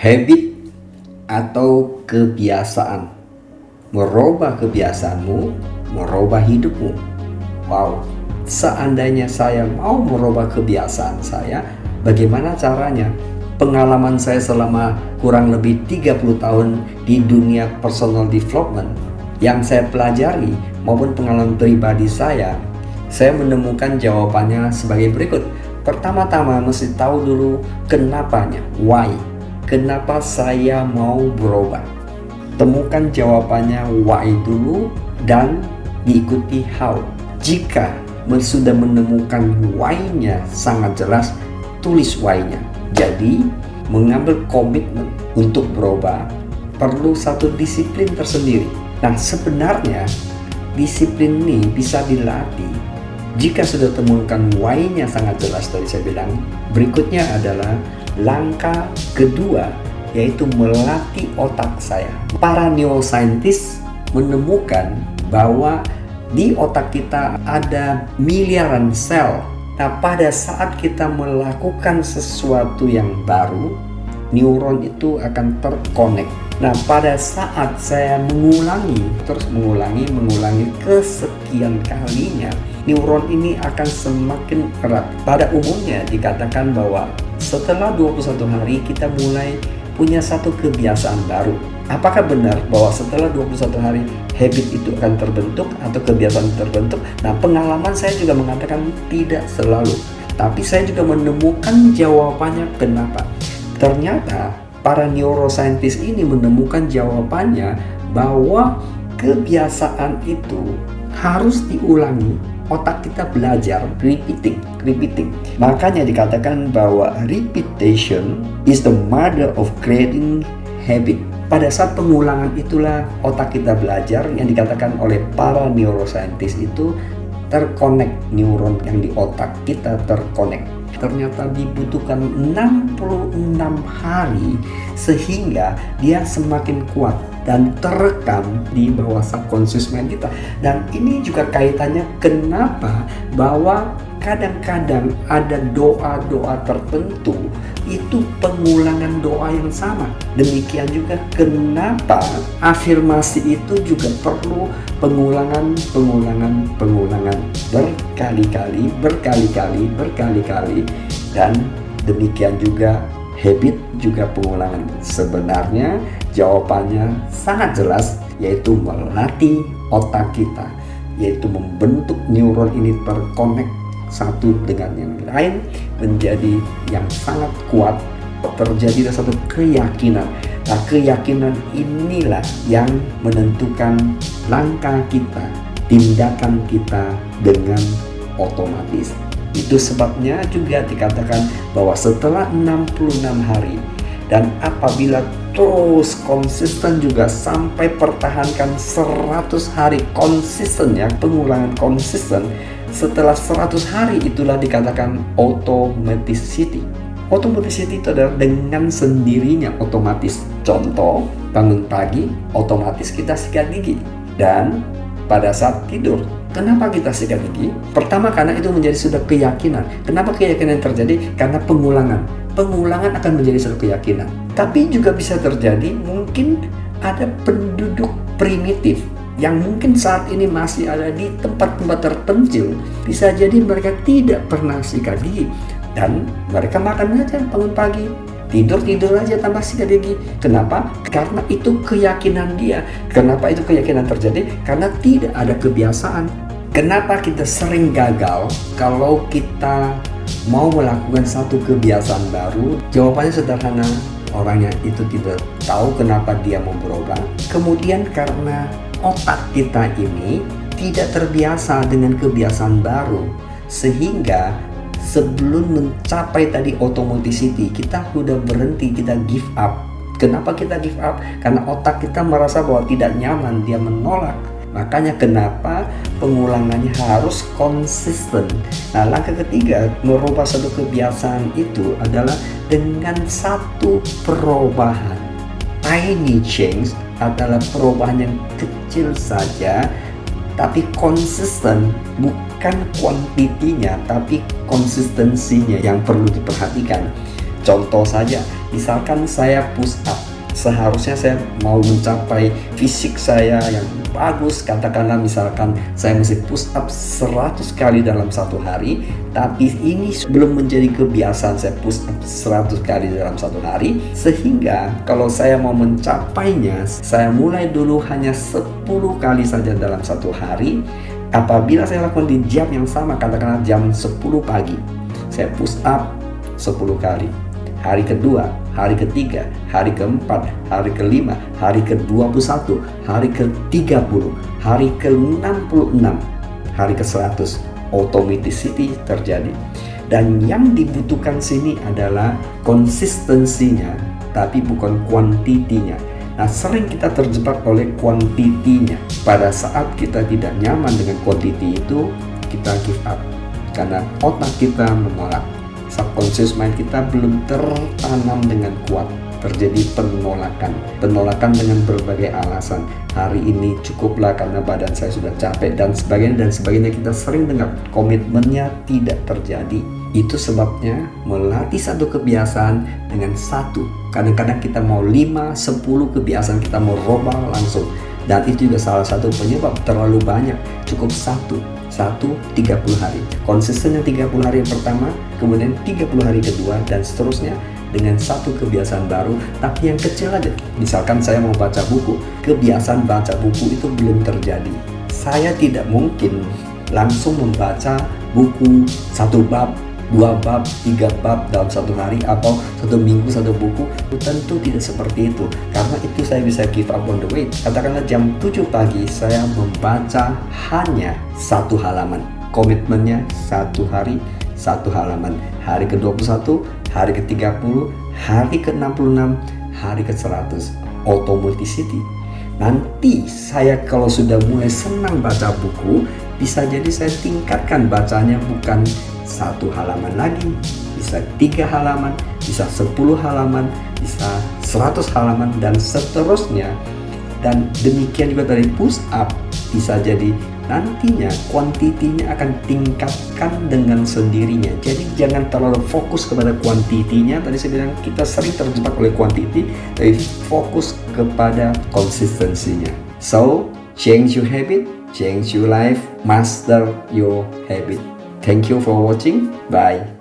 Habit atau kebiasaan. Merubah kebiasaanmu, merubah hidupmu. Wow, seandainya saya mau merubah kebiasaan saya, bagaimana caranya? Pengalaman saya selama kurang lebih 30 tahun di dunia personal development yang saya pelajari maupun pengalaman pribadi saya menemukan jawabannya sebagai berikut. Pertama-tama mesti tahu dulu kenapanya, why. Kenapa saya mau berubah? Temukan jawabannya why dulu dan diikuti how. Jika sudah menemukan why-nya sangat jelas, tulis why-nya. Jadi, mengambil komitmen untuk berubah perlu satu disiplin tersendiri. Nah, sebenarnya disiplin ini bisa dilatih. Jika sudah temukan why-nya sangat jelas tadi saya bilang, berikutnya adalah langkah kedua, yaitu melatih otak saya. Para neuroscientist menemukan bahwa di otak kita ada miliaran sel. Nah, pada saat kita melakukan sesuatu yang baru, neuron itu akan terkonek. Nah, pada saat saya mengulangi kesekian kalinya, neuron ini akan semakin erat. Pada umumnya dikatakan bahwa setelah 21 hari kita mulai punya satu kebiasaan baru. Apakah benar bahwa setelah 21 hari habit itu akan terbentuk atau kebiasaan terbentuk? Nah, pengalaman saya juga mengatakan tidak selalu. Tapi saya juga menemukan jawabannya kenapa. Ternyata para neuroscientist ini menemukan jawabannya bahwa kebiasaan itu harus diulangi. Otak kita belajar repeating. Makanya dikatakan bahwa repetition is the mother of creating habit. Pada saat pengulangan itulah otak kita belajar, yang dikatakan oleh para neuroscientist itu terkonek, neuron yang di otak kita terkonek. Ternyata dibutuhkan 66 hari sehingga dia semakin kuat dan terekam di bawah subconscious mind kita. Dan ini juga kaitannya kenapa bahwa kadang-kadang ada doa-doa tertentu itu pengulangan doa yang sama. Demikian juga kenapa afirmasi itu juga perlu pengulangan berkali-kali, dan demikian juga habit juga pengulangan. Sebenarnya jawabannya sangat jelas, yaitu melatih otak kita, yaitu membentuk neuron ini terkonek satu dengan yang lain menjadi yang sangat kuat. Terjadilah satu keyakinan. Nah, keyakinan inilah yang menentukan langkah kita, tindakan kita dengan otomatis. Itu sebabnya juga dikatakan bahwa setelah 66 hari dan apabila terus konsisten juga sampai pertahankan 100 hari konsistennya, pengulangan konsisten, setelah 100 hari itulah dikatakan automaticity. Automaticity itu adalah dengan sendirinya otomatis. Contoh, bangun pagi otomatis kita sikat gigi. Dan pada saat tidur, kenapa kita sikat gigi? Pertama, karena itu menjadi sudah keyakinan. Kenapa keyakinan terjadi? Karena pengulangan. Pengulangan akan menjadi suatu keyakinan. Tapi juga bisa terjadi mungkin ada penduduk primitif yang mungkin saat ini masih ada di tempat-tempat terpencil. Bisa jadi mereka tidak pernah sikat gigi dan mereka makan aja bangun pagi, tidur aja tanpa sikat gigi. Kenapa? Karena itu keyakinan dia. Kenapa itu keyakinan terjadi? Karena tidak ada kebiasaan. Kenapa kita sering gagal kalau kita mau melakukan satu kebiasaan baru? Jawabannya sederhana. Orangnya itu tidak tahu kenapa dia mau berubah. Kemudian karena otak kita ini tidak terbiasa dengan kebiasaan baru, sehingga sebelum mencapai tadi automaticity, kita sudah berhenti, kita give up. Kenapa kita give up? Karena otak kita merasa bahwa tidak nyaman, dia menolak. Makanya kenapa pengulangannya harus konsisten. Nah, langkah ketiga merubah satu kebiasaan itu adalah dengan satu perubahan. Tiny change adalah perubahan yang kecil saja, tapi konsisten. Bukan kuantitinya, tapi konsistensinya yang perlu diperhatikan. Contoh saja, misalkan saya push up, seharusnya saya mau mencapai fisik saya yang bagus, katakanlah misalkan saya mesti push up 100 kali dalam satu hari, tapi ini belum menjadi kebiasaan saya push up 100 kali dalam satu hari, sehingga kalau saya mau mencapainya, saya mulai dulu hanya 10 kali saja dalam satu hari. Apabila saya lakukan di jam yang sama, katakanlah jam 10 pagi, saya push up 10 kali. Hari kedua, hari ketiga, hari keempat, hari kelima, hari ke-21, hari ke-30, hari ke-66, hari ke-100, automaticity terjadi. Dan yang dibutuhkan sini adalah konsistensinya, tapi bukan kuantitinya. Nah, sering kita terjebak oleh kuantitinya. Pada saat kita tidak nyaman dengan kuantiti itu, kita give up. Karena otak kita menolak. Subconscious mind kita belum tertanam dengan kuat. Terjadi penolakan dengan berbagai alasan. Hari ini cukuplah karena badan saya sudah capek dan sebagainya. Kita sering dengar komitmennya tidak terjadi. Itu sebabnya melatih satu kebiasaan dengan satu. Kadang-kadang kita mau 5, 10 kebiasaan kita mau robah langsung. Dan itu juga salah satu penyebab terlalu banyak. Cukup satu 30 hari. Konsistennya 30 hari yang pertama, kemudian 30 hari kedua, dan seterusnya dengan satu kebiasaan baru, tapi yang kecil aja. Misalkan saya mau baca buku, kebiasaan baca buku itu belum terjadi. Saya tidak mungkin langsung membaca buku 1 bab, 2 bab, 3 bab dalam satu hari atau 1 minggu 1 buku. Tentu tidak seperti itu, karena itu saya bisa give up on the way. Katakanlah jam 7 pagi saya membaca hanya 1 halaman. Komitmennya 1 hari 1 halaman. Hari ke-21, hari ke-30, hari ke-66, hari ke-100. Automaticity. Nanti saya kalau sudah mulai senang baca buku, bisa jadi saya tingkatkan bacanya bukan 1 halaman lagi, bisa 3 halaman, bisa 10 halaman, bisa 100 halaman, dan seterusnya. Dan demikian juga dari push up, bisa jadi nantinya kuantitinya akan tingkatkan dengan sendirinya. Jadi jangan terlalu fokus kepada kuantitinya. Tadi saya bilang kita sering terjebak oleh kuantiti, tapi fokus kepada konsistensinya. So, change your habit, change your life, master your habit. Thank you for watching. Bye.